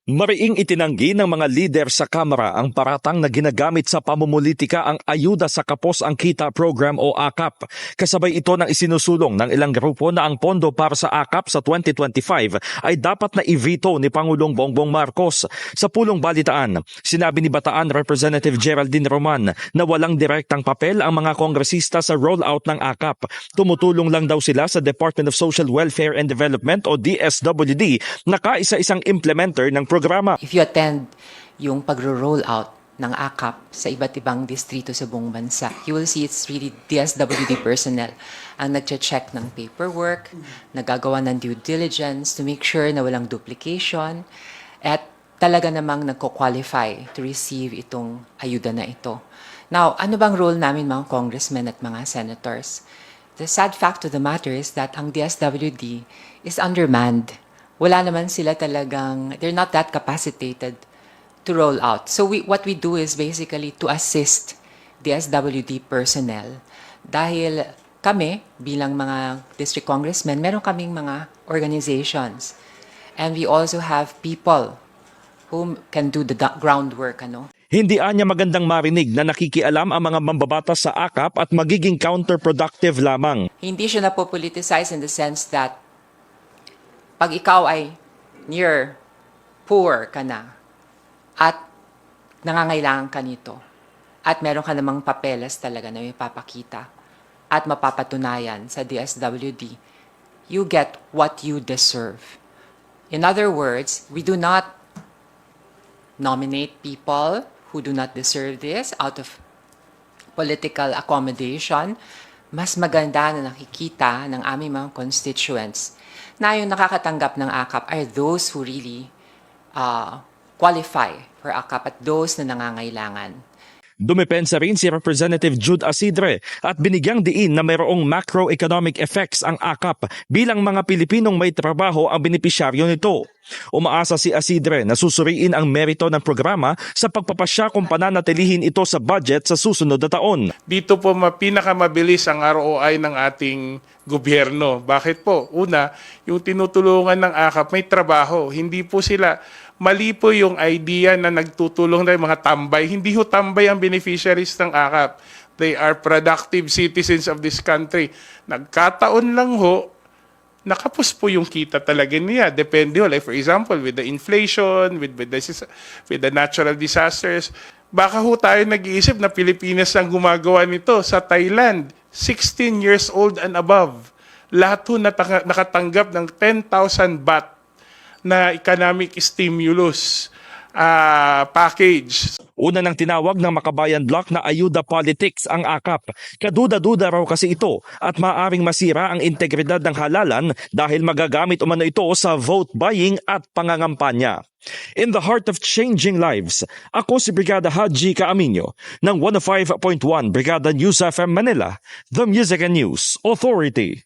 Mariing itinanggi ng mga lider sa Kamara ang paratang na ginagamit sa pamumulitika ang Ayuda sa Kapos ang Kita Program o AKAP. Kasabay ito ng isinusulong ng ilang grupo na ang pondo para sa AKAP sa 2025 ay dapat na i-veto ni Pangulong Bongbong Marcos. Sa pulong balitaan, sinabi ni Bataan Representative Geraldine Roman na walang direktang papel ang mga kongresista sa rollout ng AKAP. Tumutulong lang daw sila sa Department of Social Welfare and Development o DSWD na kaisa-isang implementer ng programa. If you attend yung pagro-roll out ng AKAP sa iba't ibang distrito sa buong bansa, you will see it's really DSWD personnel ang nagche-check ng paperwork, nagagawa ng due diligence to make sure na walang duplication at talaga namang nagko-qualify to receive itong ayuda na ito. Now, ano bang role namin mga congressmen at mga senators? The sad fact of the matter is that ang DSWD is undermanned. Wala naman sila talagang, they're not that capacitated to roll out. So what we do is basically to assist the SWD personnel. Dahil kami, bilang mga district congressmen, meron kaming mga organizations. And we also have people who can do the groundwork. Hindi anya magandang marinig na nakikialam ang mga mambabatas sa AKAP at magiging counterproductive lamang. Hindi siya napopoliticize in the sense that pag ikaw ay near poor ka na at nangangailangan ka nito at meron ka namang papeles talaga na ipapakita at mapapatunayan sa DSWD, you get what you deserve. In other words, we do not nominate people who do not deserve this out of political accommodation. Mas maganda na nakikita ng aming mga constituents na yung nakakatanggap ng AKAP are those who really qualify for AKAP at those na nangangailangan. Dumepensa rin si Representative Jude Asidre at binigyang diin na mayroong macroeconomic effects ang AKAP bilang mga Pilipinong may trabaho ang benepisyaryo nito. Umaasa si Asidre na susuriin ang merito ng programa sa pagpapasya kung pananatilihin ito sa budget sa susunod na taon. Dito po pinakamabilis ang ROI ng ating gobyerno. Bakit po? Una, yung tinutulungan ng AKAP may trabaho. Hindi po sila, mali po yung idea na nagtutulong na mga tambay. Hindi ho tambay ang beneficiaries ng AKAP. They are productive citizens of this country. Nagkataon lang ho, nakapos po yung kita talaga niya. Depende ho. Like for example, with the inflation, with the natural disasters, baka ho tayo nag-iisip na Pilipinas ang gumagawa nito. Sa Thailand, 16 years old and above. Lahat ho nakatanggap ng 10,000 baht na economic stimulus package. Una nang tinawag ng Makabayan Bloc na ayuda politics ang AKAP. Kaduda-duda raw kasi ito at maaaring masira ang integridad ng halalan dahil magagamit umano ito sa vote buying at pangangampanya. In the heart of changing lives, ako si Brigada Haji Caaminio ng 105.1 Brigada News FM Manila, The Music and News Authority.